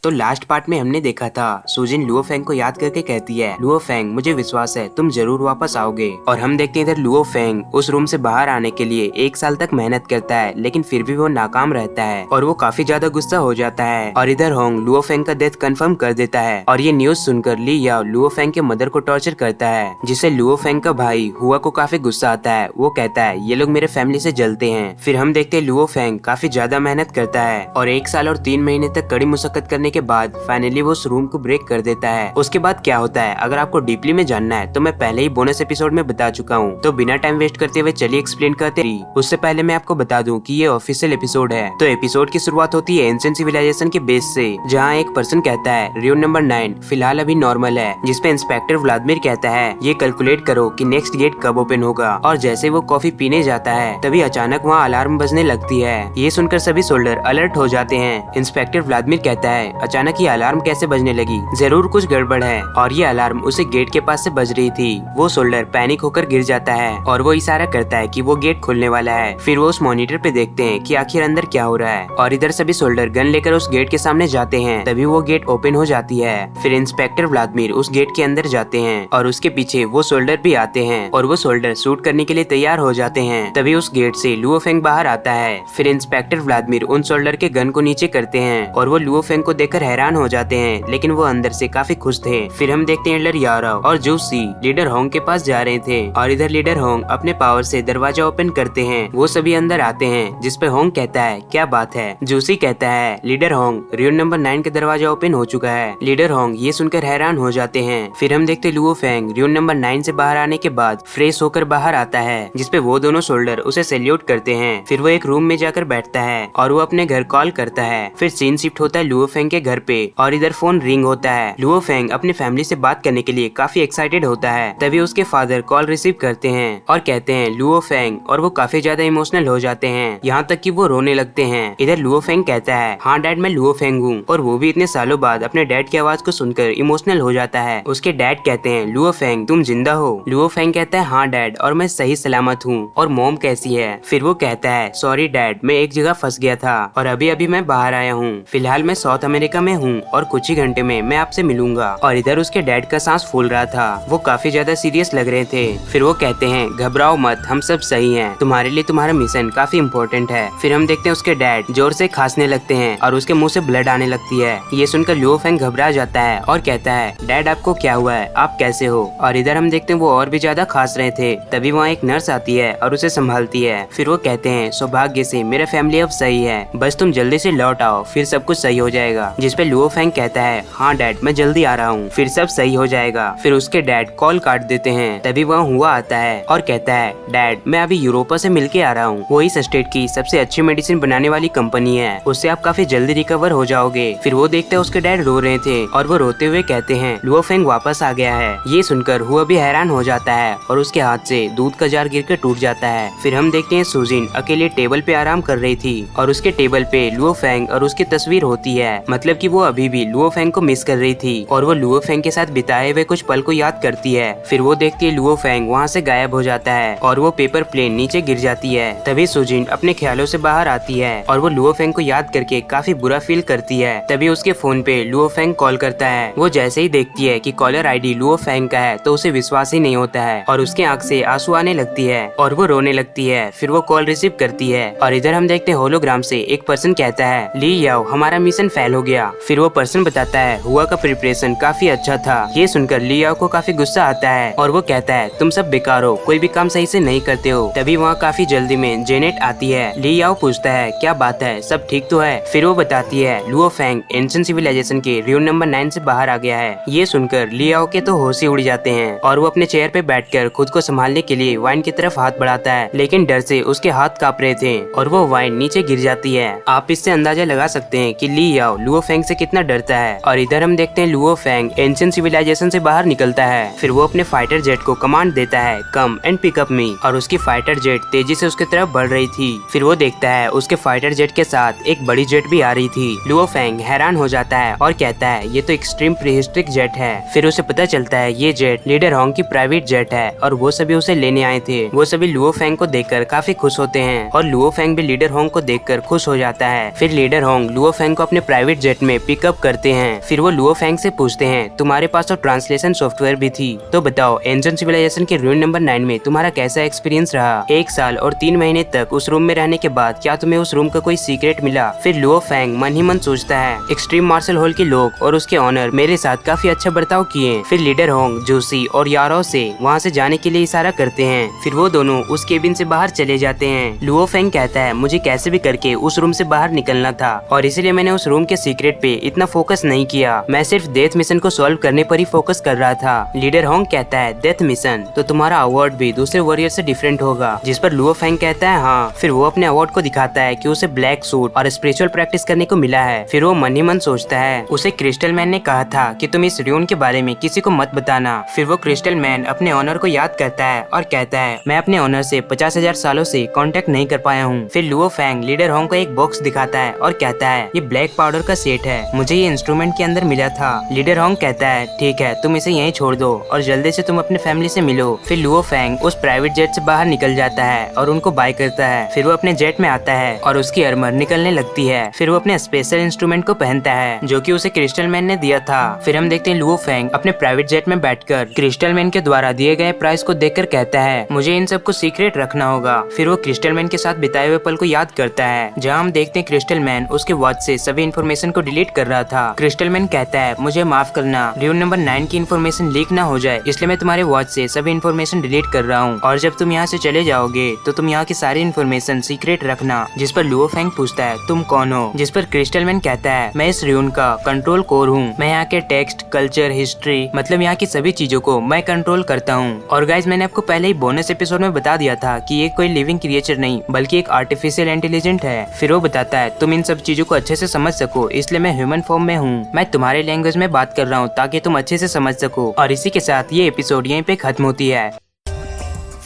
तो last part में हमने देखा था सुजिन लुओ फेंग को याद करके कहती है, लुओ फेंग मुझे विश्वास है तुम जरूर वापस आओगे। और हम देखते हैं इधर लुओ फेंग उस रूम से बाहर आने के लिए 1 साल तक मेहनत करता है, लेकिन फिर भी वो नाकाम रहता है और वो काफी ज्यादा गुस्सा हो जाता है। और इधर होंग लुओ फेंग का डेथ कंफर्म कर देता है और ये न्यूज सुनकर ली याओ लुओ फेंग के मदर को टॉर्चर करता है, जिससे लुओ फेंग का भाई हुआ को काफी गुस्सा आता है। वो कहता है ये लोग मेरे फैमिली से जलते हैं। फिर हम देखते हैं लुओ फेंग काफी ज्यादा मेहनत करता है और 1 साल और 3 महीने तक कड़ी मुशक्कत करने के बाद फाइनली वो उस रूम को ब्रेक कर देता है। उसके बाद क्या होता है अगर आपको डीपली में जानना है तो मैं पहले ही बोनस एपिसोड में बता चुका हूँ, तो बिना टाइम वेस्ट करते हुए चलिए एक्सप्लेन करते हैं। उससे पहले मैं आपको बता दूं कि ये ऑफिशियल एपिसोड है। तो एपिसोड की शुरुआत होती है एंशिएंट सिविलाइजेशन के बेस से, जहाँ एक पर्सन कहता है रियो नंबर 9 फिलहाल अभी नॉर्मल है, जिसपे इंस्पेक्टर व्लादिमीर कहता है ये कैलकुलेट करो कि नेक्स्ट गेट कब ओपन होगा। और जैसे वो कॉफी पीने जाता है तभी अचानक वहाँ अलार्म बजने लगती है। ये सुनकर सभी सोल्जर अलर्ट हो जाते हैं। इंस्पेक्टर व्लादिमीर कहता है अचानक ये अलार्म कैसे बजने लगी, जरूर कुछ गड़बड़ है। और ये अलार्म उसे गेट के पास से बज रही थी। वो सोल्जर पैनिक होकर गिर जाता है और वो इशारा करता है कि वो गेट खुलने वाला है। फिर वो उस मॉनिटर पे देखते हैं कि आखिर अंदर क्या हो रहा है और इधर सभी सोल्जर गन लेकर उस गेट के सामने जाते हैं। तभी वो गेट ओपन हो जाती है। फिर इंस्पेक्टर व्लादिमीर उस गेट के अंदर जाते हैं और उसके पीछे वो सोल्जर भी आते हैं और वो सोल्जर शूट करने के लिए तैयार हो जाते हैं। तभी उस गेट से लुओ फेंग बाहर आता है। फिर इंस्पेक्टर व्लादिमीर उन सोल्जर के गन को नीचे करते हैं और वो लुओ फेंग को देखकर हैरान हो जाते हैं, लेकिन वो अंदर से काफी खुश थे। फिर हम देखते हैं लीडर यारो और जूसी लीडर होंग के पास जा रहे थे और इधर लीडर होंग अपने पावर से दरवाजा ओपन करते हैं। वो सभी अंदर आते हैं, जिसपे होंग कहता है क्या बात है। जूसी कहता है लीडर होंग रियो नंबर 9 का दरवाजा ओपन हो चुका है। लीडर होंग ये सुनकर हैरान हो जाते हैं। फिर हम देखते लुओ फेंग रियो नंबर 9 से बाहर आने के बाद फ्रेश होकर बाहर आता है, जिसपे वो दोनों सोल्जर उसे सैल्यूट करते हैं। फिर वो एक रूम में जाकर बैठता है और वो अपने घर कॉल करता है। फिर सीन शिफ्ट होता है लुओ फेंग के घर पे और इधर फोन रिंग होता है। लुओ फेंग अपनी फैमिली से बात करने के लिए काफी एक्साइटेड होता है। तभी उसके फादर कॉल रिसीव करते हैं और कहते हैं लुओ फेंग, और वो काफी ज्यादा इमोशनल हो जाते हैं, यहाँ तक कि वो रोने लगते हैं। इधर लुओ फेंग कहता है हाँ डैड मैं लुओ फेंग हूँ, और वो भी इतने सालों बाद अपने डैड की आवाज को सुनकर इमोशनल हो जाता है। उसके डैड कहते हैं लुओ फेंग तुम जिंदा हो। लुओ फेंग कहता है हाँ डैड और मैं सही सलामत हूँ। और मॉम कैसी है। फिर वो कहता है सॉरी डैड मैं एक जगह फंस गया था और अभी अभी मैं बाहर आया हूँ। फिलहाल मैं साउथ अमेरिका में हूँ और कुछ ही घंटे में मैं आपसे मिलूंगा। और इधर उसके डैड का सांस फूल रहा था, वो काफी ज्यादा सीरियस लग रहे थे। फिर वो कहते हैं घबराओ मत हम सब सही हैं, तुम्हारे लिए तुम्हारा मिशन काफी इम्पोर्टेंट है। फिर हम देखते हैं उसके डैड जोर से खांसने लगते हैं और उसके मुंह से ब्लड आने लगती है। ये सुनकर लुओ फेंग घबरा जाता है और कहता है डैड आपको क्या हुआ है, आप कैसे हो। और इधर हम देखते हैं वो और भी ज्यादा खांस रहे थे। तभी वहाँ एक नर्स आती है और उसे संभालती है। फिर वो कहते हैं सौभाग्य से मेरा फैमिली अब सही है, बस तुम जल्दी से लौट आओ फिर सब कुछ सही हो जाएगा। जिसपे लुओ फेंग कहता है हाँ डैड मैं जल्दी आ रहा हूँ फिर सब सही हो जाएगा। फिर उसके डैड कॉल काट देते हैं। तभी वह हुआ आता है और कहता है डैड मैं अभी यूरोपा से मिलके आ रहा हूँ, वो इस स्टेट की सबसे अच्छी मेडिसिन बनाने वाली कंपनी है, उससे आप काफी जल्दी रिकवर हो जाओगे। फिर वो देखते हैं उसके डैड रो रहे थे और वो रोते हुए कहते हैं लुओ फेंग वापस आ गया है। ये सुनकर हुआ भी हैरान हो जाता है और उसके हाथ से दूध का जार गिरकर टूट जाता है। फिर हम देखते हैं सुजिन अकेले टेबल पे आराम कर रही थी और उसके टेबल पे लुओ फेंग और उसकी तस्वीर होती है, मतलब कि वो अभी भी लुओ फेंग को मिस कर रही थी और वो लुओ फेंग के साथ बिताए हुए कुछ पल को याद करती है। फिर वो देखती है लुओ फेंग वहाँ से गायब हो जाता है और वो पेपर प्लेन नीचे गिर जाती है। तभी सुजिन अपने ख्यालों से बाहर आती है और वो लुओ फेंग को याद करके काफी बुरा फील करती है। तभी उसके फोन पे लुओ फेंग कॉल करता है। वो जैसे ही देखती है कि कॉलर आईडी लुओ फेंग का है तो उसे विश्वास ही नहीं होता है और उसके आंख से आंसू आने लगती है और वो रोने लगती है। फिर वो कॉल रिसीव करती है और इधर हम देखते हैं होलोग्राम से एक पर्सन कहता है ली याओ हमारा मिशन फेल हो गया। फिर वो पर्सन बताता है हुआ का प्रिपरेशन काफी अच्छा था। ये सुनकर ली याओ को काफी गुस्सा आता है और वो कहता है तुम सब बेकार हो, कोई भी काम सही से नहीं करते हो। तभी वहाँ काफी जल्दी में जेनेट आती है। ली याओ पूछता है क्या बात है, सब ठीक तो है। फिर वो बताती है लुओ फेंग एंशिएंट सिविलाइजेशन के रियो नंबर 9 से बाहर आ गया है। ये सुनकर ली याओ के तो होश ही उड़ जाते हैं और वो अपने चेयर पे बैठकर खुद को संभालने के लिए वाइन की तरफ हाथ बढ़ाता है, लेकिन डर से उसके हाथ कांप रहे थे और वो वाइन नीचे गिर जाती है। आप इससे अंदाजा लगा सकते हैं कि ली याओ लुओ फेंग से कितना डरता है। और इधर हम देखते हैं लुओ फेंग एंशिएंट सिविलाइजेशन से बाहर निकलता है। फिर वो अपने फाइटर जेट को कमांड देता है कम एंड पिक अप मी, और उसकी फाइटर जेट तेजी से उसके तरफ बढ़ रही थी। फिर वो देखता है उसके फाइटर जेट के साथ एक बड़ी जेट भी आ रही थी। लुओ फेंग हैरान हो जाता है और कहता है ये तो एक्सट्रीम प्रीहिस्टोरिक जेट है। फिर उसे पता चलता है ये जेट लीडर होंग की प्राइवेट जेट है और वो सभी उसे लेने आए थे। वो सभी लुओ फेंग को देखकर काफी खुश होते हैं और लुओ फेंग भी लीडर होंग को देखकर खुश हो जाता है। फिर लीडर होंग लुओ फेंग को अपने प्राइवेट जेट में पिकअप करते हैं। फिर वो लुओ फेंग से पूछते हैं तुम्हारे पास तो ट्रांसलेशन सॉफ्टवेयर भी थी, तो बताओ एंशिएंट सिविलाइजेशन के रूइन नंबर 9 में तुम्हारा कैसा एक्सपीरियंस रहा? 1 साल और 3 महीने तक उस रूम में रहने के बाद क्या तुम्हें उस रूम का कोई सीक्रेट मिला? फिर लुओ फेंग मन ही मन सोचता है एक्सट्रीम मार्शल हॉल के लोग और उसके ऑनर मेरे साथ काफी अच्छा बर्ताव किए। फिर लीडर होंग, जूसी और यारो से वहाँ से जाने के लिए इशारा करते हैं। फिर वो दोनों उस केबिन से बाहर चले जाते हैं। लुओ फेंग कहता है मुझे कैसे भी करके उस रूम से बाहर निकलना था और इसीलिए मैंने उस रूम के सीक्रेट पे इतना फोकस नहीं किया, मैं सिर्फ डेथ मिशन को सॉल्व करने पर ही फोकस कर रहा था। लीडर होंग कहता है डेथ मिशन तो तुम्हारा अवार्ड भी दूसरे वॉरियर से डिफरेंट होगा, जिस पर लुओ फेंग कहता है हाँ। फिर वो अपने अवार्ड को दिखाता है कि उसे ब्लैक सूट और स्पिरिचुअल प्रैक्टिस करने को मिला है। फिर वो मन ही मन सोचता है उसे क्रिस्टल मैन ने कहा था कि तुम इस र्यून के बारे में किसी को मत बताना। फिर वो क्रिस्टल मैन अपने ऑनर को याद करता है और कहता है मैं अपने ऑनर से 50,000 सालों से कांटेक्ट नहीं कर पाया हूँ। फिर लुओ फेंग लीडर होंग को एक बॉक्स दिखाता है और कहता है ये ब्लैक पाउडर का सेट है, मुझे ये इंस्ट्रूमेंट के अंदर मिला था। लीडर होंग कहता है ठीक है तुम इसे यहीं छोड़ दो और जल्दी से तुम अपने फैमिली से मिलो। फिर लुओ फेंग उस प्राइवेट जेट से बाहर निकल जाता है और उनको बाय करता है। फिर वो अपने जेट में आता है और उसकी आर्मर निकलने लगती है। फिर वो अपने स्पेशल इंस्ट्रूमेंट को पहनता है जो कि उसे क्रिस्टल मैन ने दिया था। फिर हम देखते हैं लुओ फेंग अपने प्राइवेट जेट में बैठकर क्रिस्टल मैन के द्वारा दिए गए प्राइस को देखकर कहता है मुझे इन सब को सीक्रेट रखना होगा। फिर वो क्रिस्टल मैन के साथ बिताए हुए पल को याद करता है जहाँ हम देखते हैं क्रिस्टल मैन उसके वॉच से सभी इन्फॉर्मेशन को डिलीट कर रहा था। क्रिस्टल मैन कहता है मुझे माफ करना, र्यून नंबर 9 की इन्फॉर्मेशन लीक ना हो जाए इसलिए मैं तुम्हारे वॉच से सभी इन्फॉर्मेशन डिलीट कर रहा हूँ और जब तुम यहाँ से चले जाओगे तो तुम यहाँ की सारी इन्फॉर्मेशन सीक्रेट रखना। जिस पर लुओ फेंग पूछता है तुम कौन हो? जिस पर क्रिस्टल मैन कहता है मैं इस र्यून का कंट्रोल कोर हूँ, मैं यहाँ के टेक्स्ट, कल्चर, हिस्ट्री मतलब यहाँ की सभी चीजों को मैं कंट्रोल करता हूँ। और गाइज मैंने आपको पहले ही बोनस एपिसोड में बता दिया था कि ये कोई लिविंग क्रिएचर नहीं बल्कि एक आर्टिफिशियल इंटेलिजेंट है। फिर वो बताता है तुम इन सब चीजों को अच्छे से समझ सको इसलिए मैं ह्यूमन फॉर्म में हूँ, मैं तुम्हारे लैंग्वेज में बात कर रहा हूँ ताकि तुम अच्छे से समझ सको। और इसी के साथ ये एपिसोड यहीं पे खत्म होती है।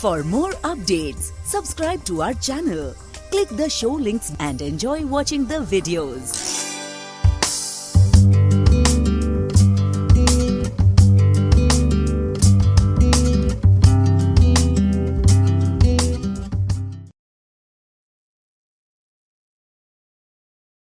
For more updates, subscribe to our channel, click the show links and enjoy watching the videos.